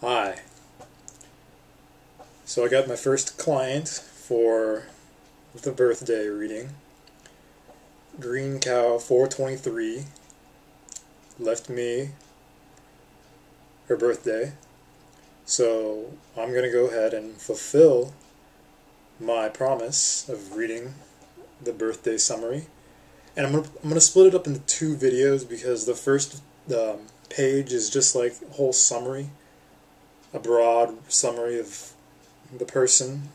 Hi. So I got my first client for the birthday reading. GreenCow423 left me her birthday. So I'm going to go ahead and fulfill my promise of reading the birthday summary. And I'm gonna split it up into two videos because the first page is just like a whole summary, a broad summary of the person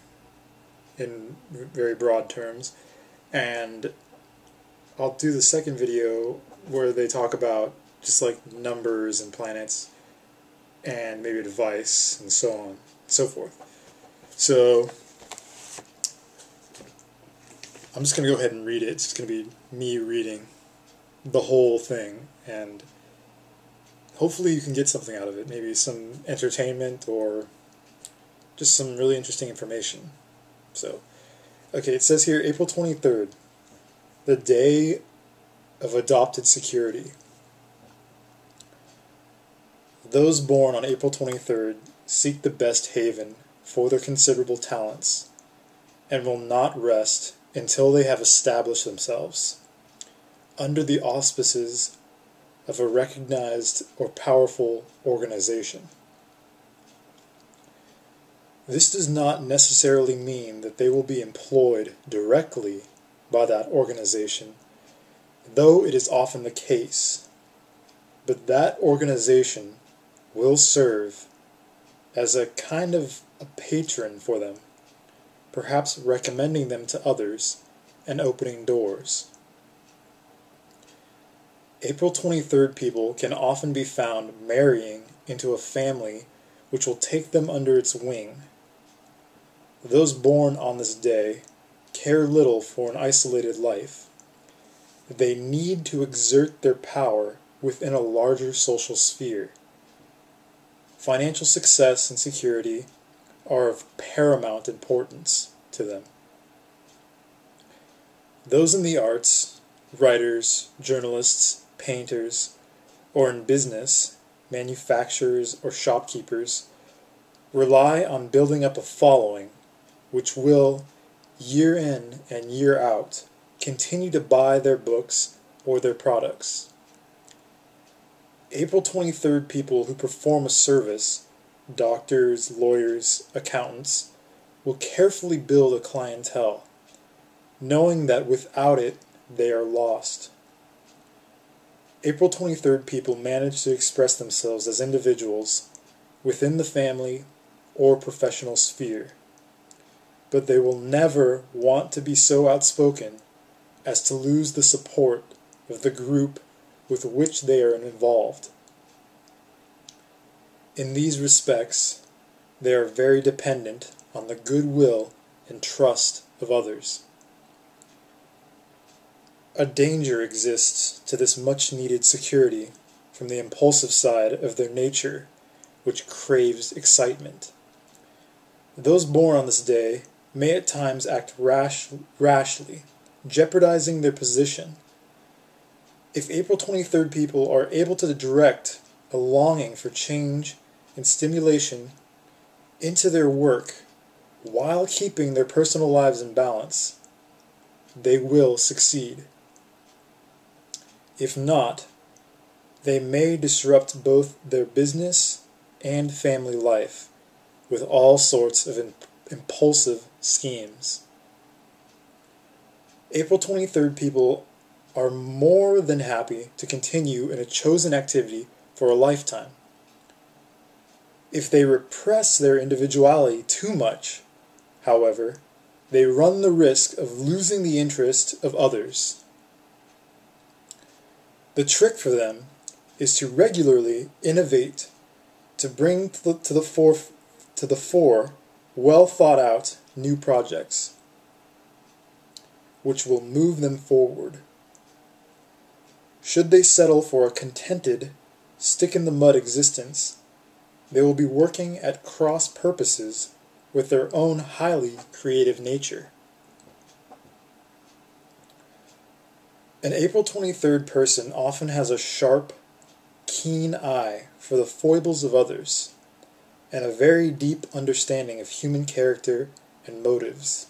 in very broad terms, and I'll do the second video where they talk about just like numbers and planets and maybe advice and so on and so forth. So I'm just going to go ahead and read it. It's going to be me reading the whole thing, and hopefully you can get something out of it. Maybe some entertainment or just some really interesting information. So, okay, it says here, April 23rd, the day of adopted security. Those born on April 23rd seek the best haven for their considerable talents, and will not rest until they have established themselves under the auspices of a recognized or powerful organization. This does not necessarily mean that they will be employed directly by that organization, though it is often the case, but that organization will serve as a kind of a patron for them, perhaps recommending them to others and opening doors. April 23rd people can often be found marrying into a family which will take them under its wing. Those born on this day care little for an isolated life. They need to exert their power within a larger social sphere. Financial success and security are of paramount importance to them. Those in the arts, writers, journalists, painters, or in business, manufacturers or shopkeepers, rely on building up a following which will, year in and year out, continue to buy their books or their products. April 23rd people who perform a service, doctors, lawyers, accountants, will carefully build a clientele, knowing that without it they are lost. April 23rd people manage to express themselves as individuals within the family or professional sphere, but they will never want to be so outspoken as to lose the support of the group with which they are involved. In these respects, they are very dependent on the goodwill and trust of others. A danger exists to this much-needed security from the impulsive side of their nature, which craves excitement. Those born on this day may at times act rashly, jeopardizing their position. If April 23rd people are able to direct a longing for change and stimulation into their work while keeping their personal lives in balance, they will succeed. If not, they may disrupt both their business and family life with all sorts of impulsive schemes. April 23rd people are more than happy to continue in a chosen activity for a lifetime. If they repress their individuality too much, however, they run the risk of losing the interest of others. The trick for them is to regularly innovate, to bring to the fore well thought out new projects, which will move them forward. Should they settle for a contented, stick-in-the-mud existence, they will be working at cross purposes with their own highly creative nature. An April 23rd person often has a sharp, keen eye for the foibles of others. and a very deep understanding of human character and motives.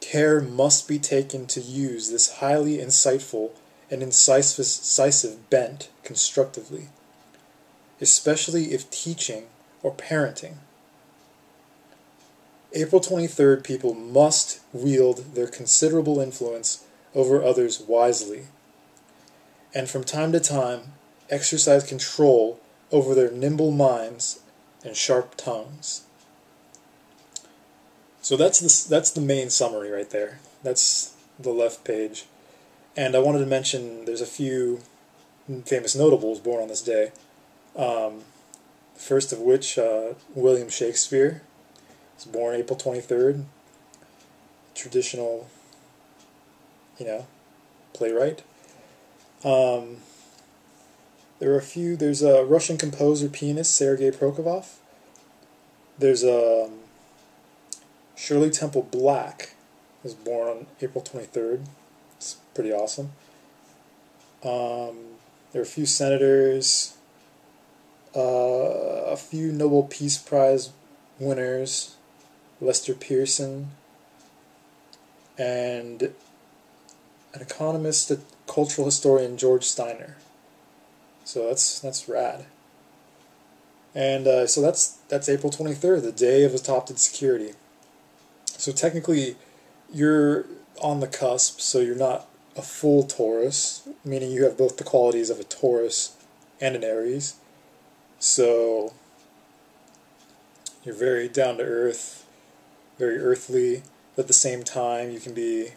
Care must be taken to use this highly insightful and incisive bent constructively, especially if teaching or parenting. April 23rd people must wield their considerable influence over others wisely, and from time to time exercise control over their nimble minds and sharp tongues. So that's the main summary right there. That's the left page. And I wanted to mention there's a few famous notables born on this day. First of which, William Shakespeare was born April 23rd. Traditional, playwright. There are a few. There's a Russian composer pianist Sergei Prokofiev. There's Shirley Temple Black was born on April 23rd. It's pretty awesome. There are a few senators, a few Nobel Peace Prize winners, Lester Pearson, and an economist, a cultural historian, George Steiner. So that's rad. And so that's April 23rd, the day of adopted security. So technically, you're on the cusp, so you're not a full Taurus, meaning you have both the qualities of a Taurus and an Aries. So you're very down to earth, very earthly, but at the same time you can be,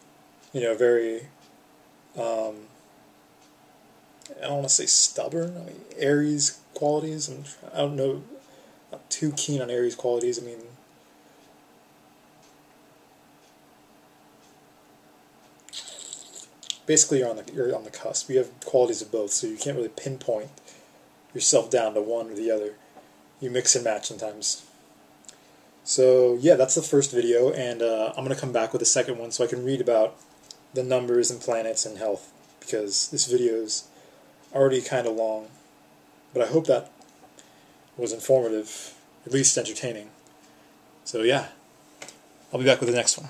very, I don't want to say stubborn. I mean, Aries qualities, I don't know, not too keen on Aries qualities. I mean, basically you're on the cusp. You have qualities of both, so you can't really pinpoint yourself down to one or the other. You mix and match sometimes. So yeah, that's the first video, and I'm going to come back with a second one so I can read about the numbers and planets and health, because this video is already kind of long, but I hope that was informative, at least entertaining. So yeah, I'll be back with the next one.